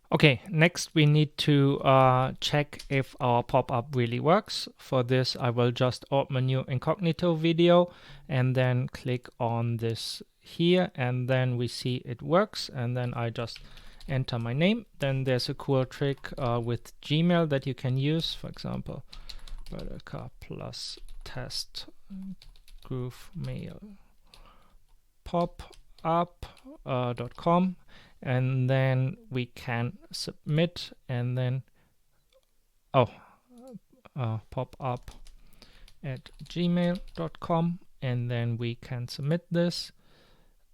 Okay, next we need to check if our pop-up really works. For this, I will just open a new incognito video and then click on this here, and then we see it works, and then I just enter my name. Then there's a cool trick with Gmail that you can use. For example, Vertica plus test GrooveMail pop-up.com, and then we can submit, and then pop-up at gmail.com, and then we can submit this,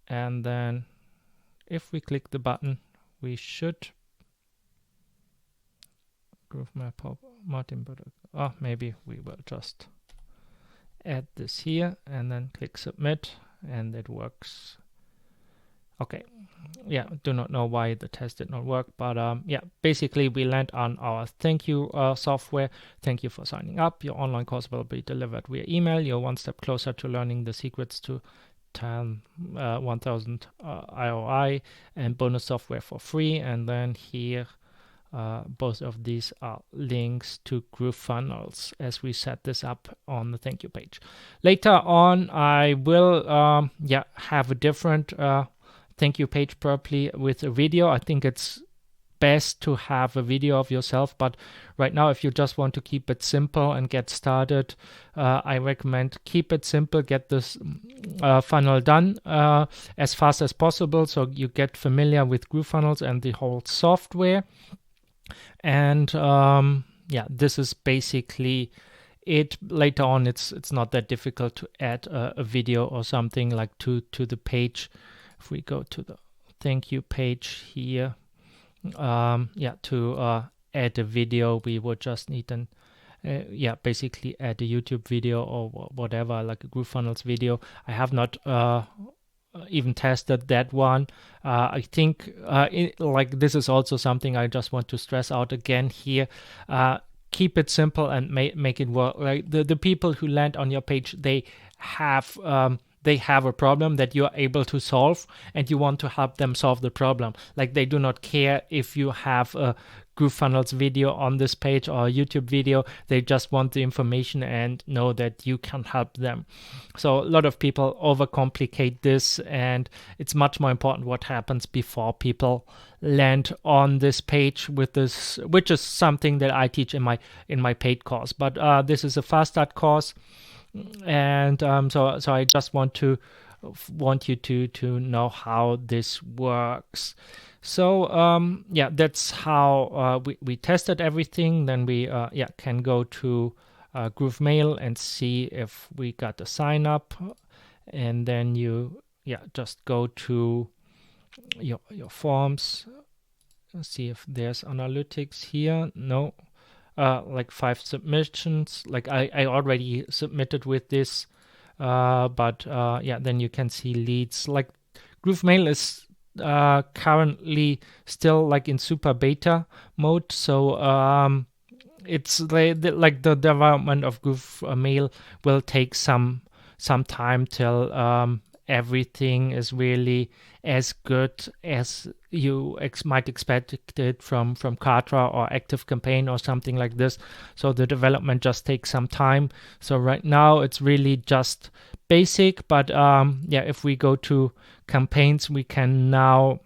and then if we click the button, we should GrooveMail pop Martin, but maybe we will just add this here and then click submit, and it works. Okay, yeah, do not know why the test did not work, but yeah, basically we land on our thank you software. Thank you for signing up. Your online course will be delivered via email. You're one step closer to learning the secrets to 1000 IOI and bonus software for free. And then here both of these are links to GrooveFunnels as we set this up on the thank you page. Later on, I will have a different thank you page, probably with a video. I think it's best to have a video of yourself, but right now, if you just want to keep it simple and get started, I recommend keep it simple, get this funnel done as fast as possible, so you get familiar with GrooveFunnels and the whole software. And this is basically it. Later on, it's not that difficult to add a video or something like to the page. If we go to the thank you page here, to add a video, we would just need basically add a YouTube video or whatever, like a GrooveFunnels video. I have not even tested that one. I think this is also something I just want to stress out again here. Keep it simple and make it work. Like the people who land on your page, they have a problem that you are able to solve, and you want to help them solve the problem. Like they do not care if you have a GrooveFunnels video on this page or a YouTube video. They just want the information and know that you can help them. So a lot of people overcomplicate this, and it's much more important what happens before people land on this page with this, which is something that I teach in my paid course. But this is a fast start course. And so I just want you to know how this works. So that's how we tested everything. Then we can go to GrooveMail and see if we got a sign up, and then you just go to your forms, see if there's analytics here. No. Like 5 submissions, like I already submitted with this, but then you can see leads. Like GrooveMail is currently still like in super beta mode, so it's like the development of GrooveMail will take some time till everything is really as good as you might expect it from Kartra or ActiveCampaign or something like this. So the development just takes some time. So right now it's really just basic, but if we go to campaigns, we can now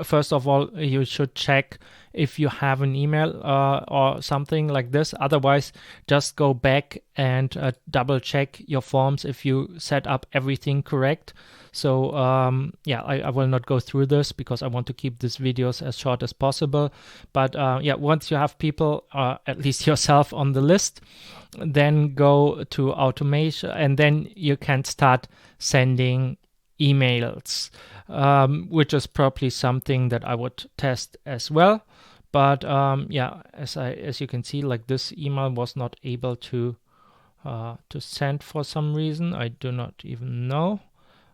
first of all, you should check if you have an email or something like this. Otherwise, just go back and double check your forms if you set up everything correct. So I will not go through this because I want to keep these videos as short as possible. But once you have people, at least yourself, on the list, then go to automation, and then you can start sending emails, which is probably something that I would test as well. But as you can see, like this email was not able to send for some reason. I do not even know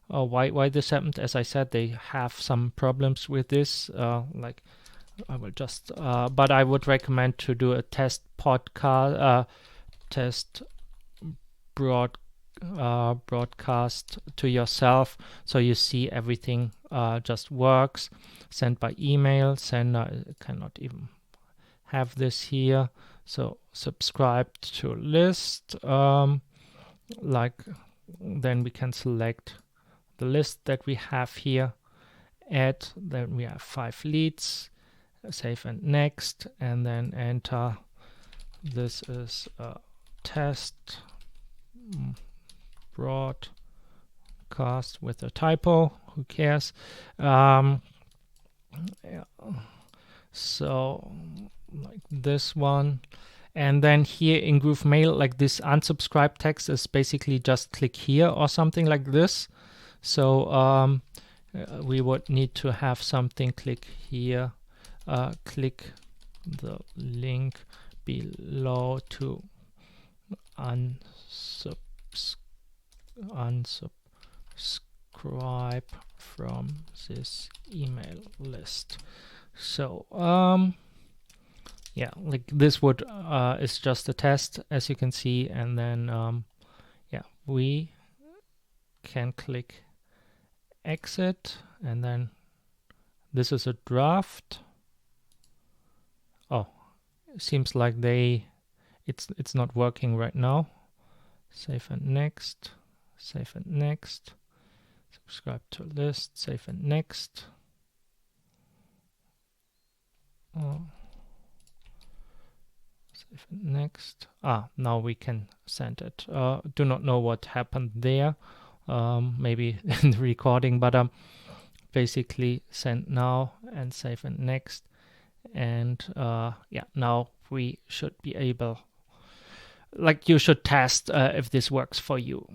why this happened. As I said, they have some problems with this. Like I will just, but I would recommend to do a test podcast, test broad broadcast to yourself, so you see everything just works. Send by email. Sender cannot even have this here. So subscribe to list. Like then we can select the list that we have here. Add. Then we have 5 leads. Save and next, and then enter. This is a test broadcast with a typo. Who cares? Yeah. So like this one, and then here in Groove Mail, like this unsubscribe text is basically just click here or something like this. So we would need to have something click here. Click the link below to unsubscribe from this email list. So yeah, like this would is just a test, as you can see, and then yeah, we can click exit, and then this is a draft. Oh, seems like it's not working right now. Save and next. Save and next. Subscribe to list. Save and next. Save and next. Now we can send it. Do not know what happened there. Maybe in the recording, but basically send now and save and next. And yeah, now we should be able, like, you should test if this works for you.